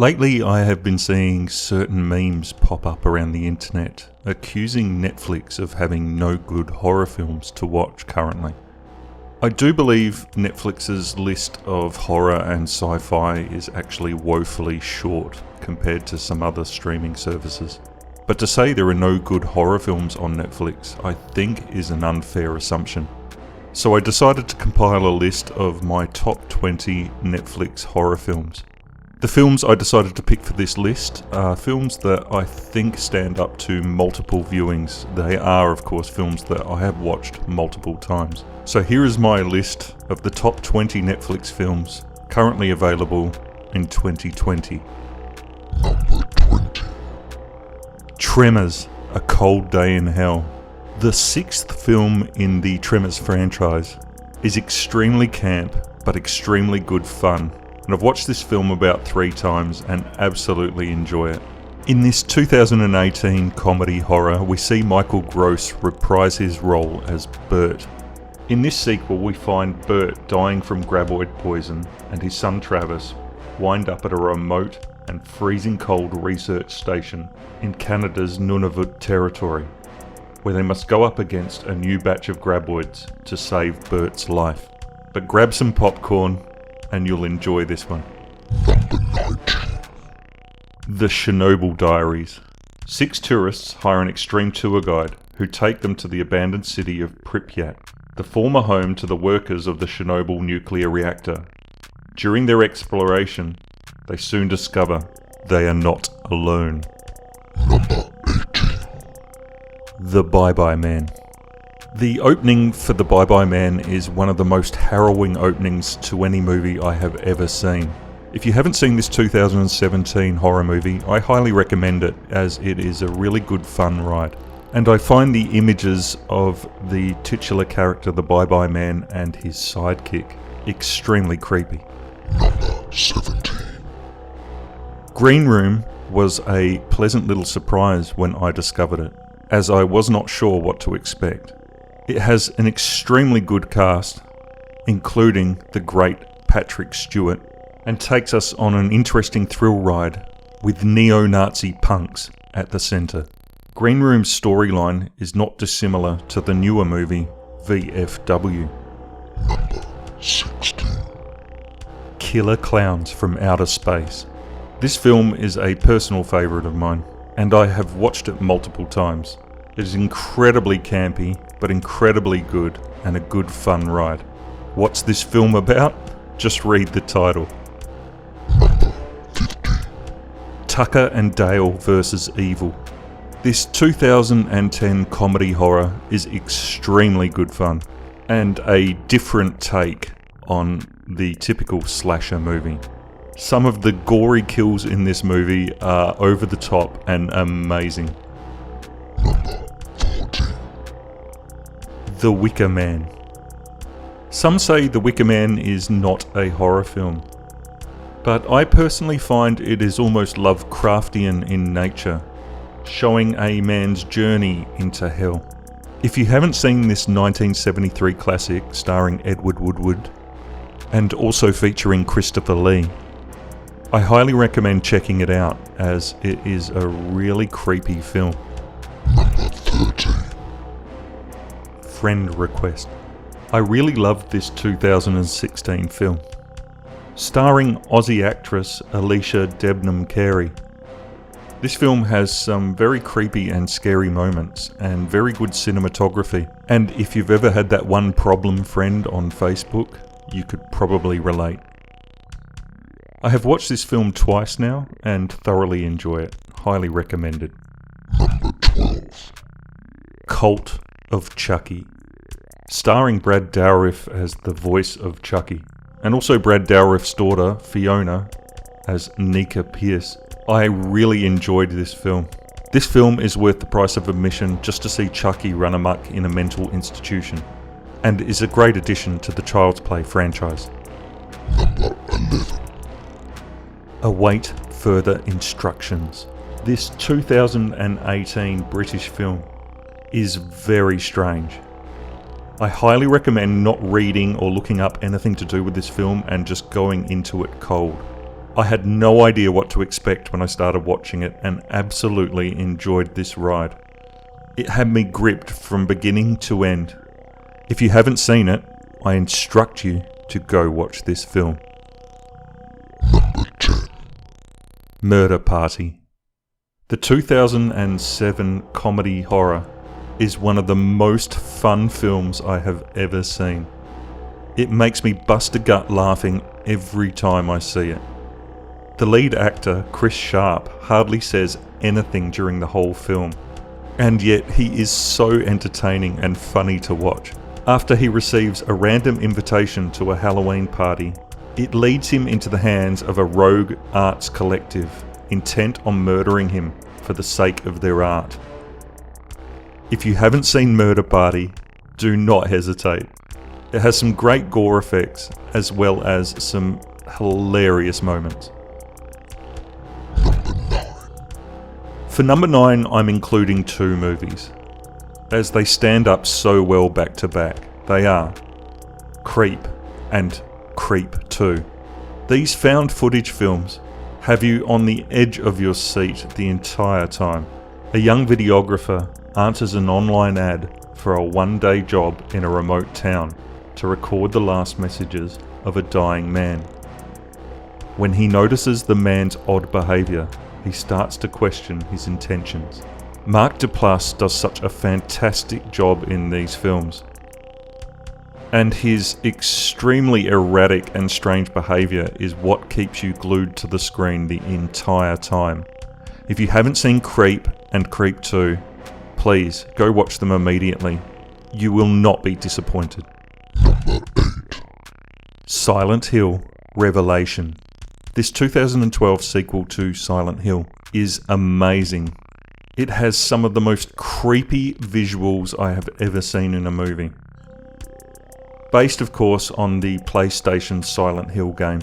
Lately, I have been seeing certain memes pop up around the internet accusing Netflix of having no good horror films to watch currently. I do believe Netflix's list of horror and sci-fi is actually woefully short compared to some other streaming services. But to say there are no good horror films on Netflix, I think is an unfair assumption. So I decided to compile a list of my top 20 Netflix horror films. The films I decided to pick for this list are films that I think stand up to multiple viewings. They are, of course, films that I have watched multiple times. So here is my list of the top 20 Netflix films currently available in 2020. Number 20. Tremors, A Cold Day in Hell. The sixth film in the Tremors franchise is extremely camp, but extremely good fun. And I've watched this film about 3 times and absolutely enjoy it. In this 2018 comedy horror, we see Michael Gross reprise his role as Bert. In this sequel, we find Bert dying from graboid poison and his son Travis wind up at a remote and freezing cold research station in Canada's Nunavut territory, where they must go up against a new batch of graboids to save Bert's life. But grab some popcorn and you'll enjoy this one. Number 19. The Chernobyl Diaries. 6 tourists hire an extreme tour guide who take them to the abandoned city of Pripyat, the former home to the workers of the Chernobyl nuclear reactor. During their exploration, they soon discover they are not alone. Number 18. The Bye-Bye Man. The opening for The Bye-Bye Man is one of the most harrowing openings to any movie I have ever seen. If you haven't seen this 2017 horror movie, I highly recommend it, as it is a really good fun ride. And I find the images of the titular character, the Bye-Bye Man, and his sidekick extremely creepy. Number 17. Green Room was a pleasant little surprise when I discovered it, as I was not sure what to expect. It has an extremely good cast, including the great Patrick Stewart, and takes us on an interesting thrill ride with neo-Nazi punks at the centre. Green Room's storyline is not dissimilar to the newer movie VFW. Number 16. Killer Clowns from Outer Space. This film is a personal favourite of mine, and I have watched it multiple times. It is incredibly campy, but incredibly good, and a good fun ride. What's this film about? Just read the title. Number 15. Tucker and Dale vs. Evil. This 2010 comedy horror is extremely good fun, and a different take on the typical slasher movie. Some of the gory kills in this movie are over the top and amazing. Number 14. The Wicker Man. Some say The Wicker Man is not a horror film, but I personally find it is almost Lovecraftian in nature, showing a man's journey into hell. If you haven't seen this 1973 classic starring Edward Woodward, and also featuring Christopher Lee, I highly recommend checking it out, as it is a really creepy film. Number 13. Friend Request. I really loved this 2016 film. Starring Aussie actress Alicia Debnam Carey. This film has some very creepy and scary moments, and very good cinematography. And if you've ever had that one problem friend on Facebook, you could probably relate. I have watched this film twice now, and thoroughly enjoy it. Highly recommended. Number 12. Cult of Chucky. Starring Brad Dourif as the voice of Chucky, and also Brad Dourif's daughter, Fiona, as Nika Pierce. I really enjoyed this film. This film is worth the price of admission just to see Chucky run amok in a mental institution, and is a great addition to the Child's Play franchise. Number 11. Await further instructions. This 2018 British film is very strange. I highly recommend not reading or looking up anything to do with this film and just going into it cold. I had no idea what to expect when I started watching it and absolutely enjoyed this ride. It had me gripped from beginning to end. If you haven't seen it, I instruct you to go watch this film. Number 10. Murder Party. The 2007 comedy horror is one of the most fun films I have ever seen. It makes me bust a gut laughing every time I see it. The lead actor, Chris Sharp, hardly says anything during the whole film, and yet he is so entertaining and funny to watch. After he receives a random invitation to a Halloween party, it leads him into the hands of a rogue arts collective intent on murdering him for the sake of their art. If you haven't seen Murder Party, do not hesitate. It has some great gore effects as well as some hilarious moments. For number 9, I'm including 2 movies, as they stand up so well back to back. They are Creep and Creep 2. These found footage films have you on the edge of your seat the entire time. A young videographer answers an online ad for a one-day job in a remote town to record the last messages of a dying man. When he notices the man's odd behaviour, he starts to question his intentions. Mark Duplass does such a fantastic job in these films, and his extremely erratic and strange behaviour is what keeps you glued to the screen the entire time. If you haven't seen Creep and Creep 2, please go watch them immediately. You will not be disappointed. Number 8. Silent Hill Revelation. This 2012 sequel to Silent Hill is amazing. It has some of the most creepy visuals I have ever seen in a movie. Based, of course, on the PlayStation Silent Hill game.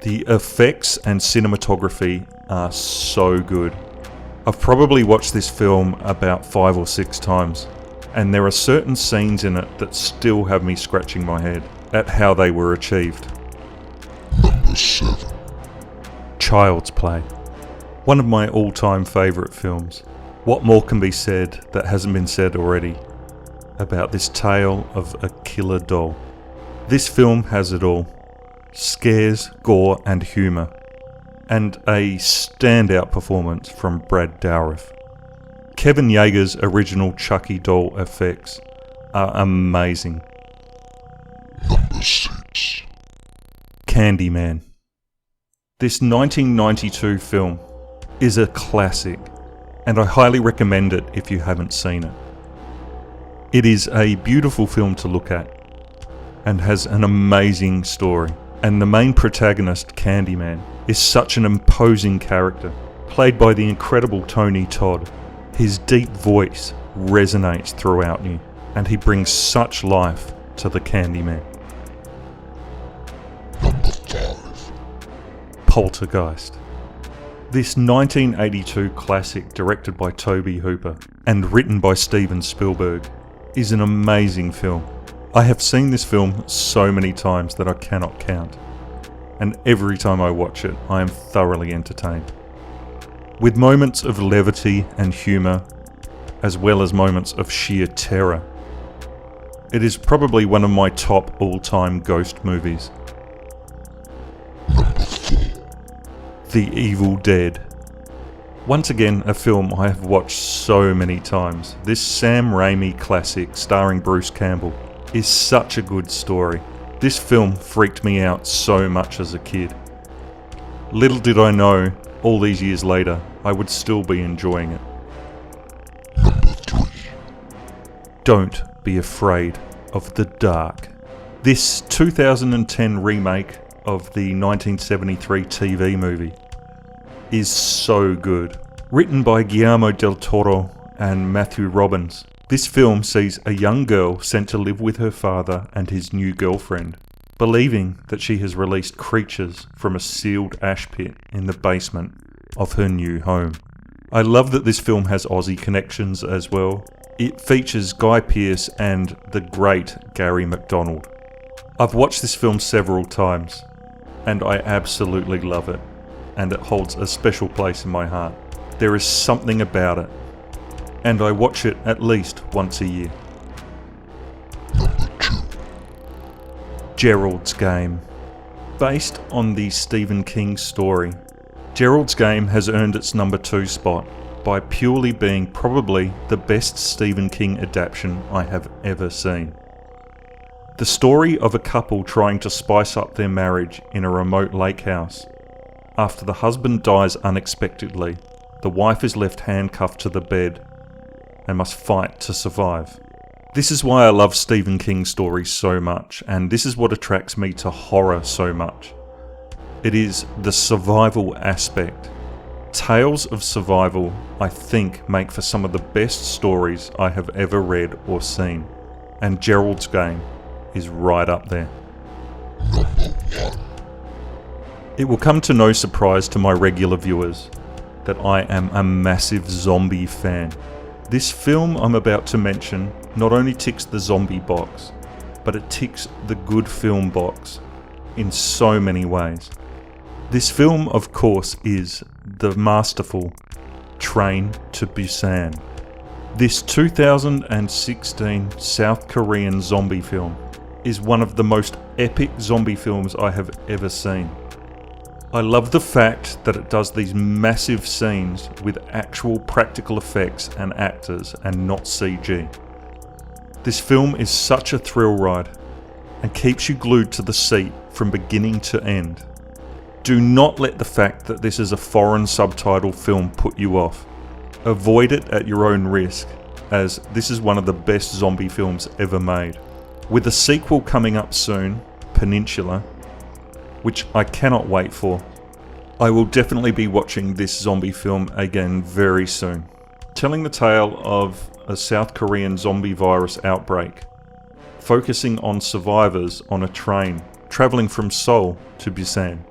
The effects and cinematography are so good. I've probably watched this film about 5 or 6 times, and there are certain scenes in it that still have me scratching my head at how they were achieved. Number 7. Child's Play. One of my all-time favourite films. What more can be said that hasn't been said already about this tale of a killer doll? This film has it all. Scares, gore and humour. And a standout performance from Brad Dourif. Kevin Yeager's original Chucky doll effects are amazing. Number 6. Candyman. This 1992 film is a classic, and I highly recommend it if you haven't seen it. It is a beautiful film to look at, and has an amazing story, and the main protagonist, Candyman, is such an imposing character, played by the incredible Tony Todd. His deep voice resonates throughout you, and he brings such life to the Candyman. Number 5. Poltergeist. This 1982 classic, directed by Tobe Hooper and written by Steven Spielberg, is an amazing film. I have seen this film so many times that I cannot count, and every time I watch it, I am thoroughly entertained. With moments of levity and humour, as well as moments of sheer terror. It is probably one of my top all-time ghost movies. Number 4. The Evil Dead. Once again, a film I have watched so many times. This Sam Raimi classic starring Bruce Campbell is such a good story. This film freaked me out so much as a kid. Little did I know, all these years later, I would still be enjoying it. Number 3. Don't be afraid of the dark. This 2010 remake of the 1973 TV movie is so good. Written by Guillermo del Toro and Matthew Robbins, this film sees a young girl sent to live with her father and his new girlfriend, believing that she has released creatures from a sealed ash pit in the basement of her new home. I love that this film has Aussie connections as well. It features Guy Pearce and the great Gary McDonald. I've watched this film several times, and I absolutely love it, and it holds a special place in my heart. There is something about it, and I watch it at least once a year. Number 2. Geralds Game. Based on the Stephen King story, Geralds Game has earned its number 2 spot by purely being probably the best Stephen King adaptation I have ever seen. The story of a couple trying to spice up their marriage in a remote lake house. After the husband dies unexpectedly, the wife is left handcuffed to the bed and must fight to survive. This is why I love Stephen King stories so much, and this is what attracts me to horror so much. It is the survival aspect. Tales of survival, I think, make for some of the best stories I have ever read or seen, and Geralds Game is right up there. Number 1. It will come to no surprise to my regular viewers that I am a massive zombie fan. This film I'm about to mention not only ticks the zombie box, but it ticks the good film box in so many ways. This film, of course, is the masterful Train to Busan. This 2016 South Korean zombie film is one of the most epic zombie films I have ever seen. I love the fact that it does these massive scenes with actual practical effects and actors and not CG. This film is such a thrill ride and keeps you glued to the seat from beginning to end. Do not let the fact that this is a foreign subtitle film put you off. Avoid it at your own risk, as this is one of the best zombie films ever made. With a sequel coming up soon, Peninsula, which I cannot wait for, I will definitely be watching this zombie film again very soon. Telling the tale of a South Korean zombie virus outbreak, focusing on survivors on a train travelling from Seoul to Busan.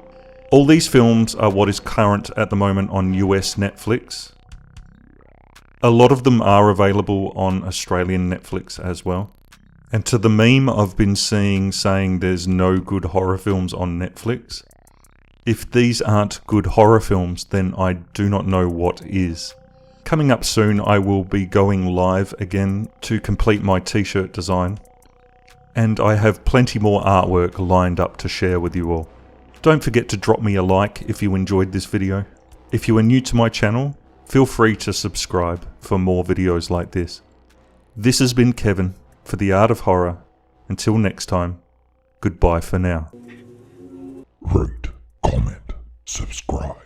All these films are what is current at the moment on US Netflix. A lot of them are available on Australian Netflix as well. And to the meme I've been seeing saying there's no good horror films on Netflix, if these aren't good horror films, then I do not know what is. Coming up soon, I will be going live again to complete my t-shirt design, and I have plenty more artwork lined up to share with you all. Don't forget to drop me a like if you enjoyed this video. If you are new to my channel, feel free to subscribe for more videos like this. This has been Kevin for The Art of Horror. Until next time, goodbye for now. Rate, comment, subscribe.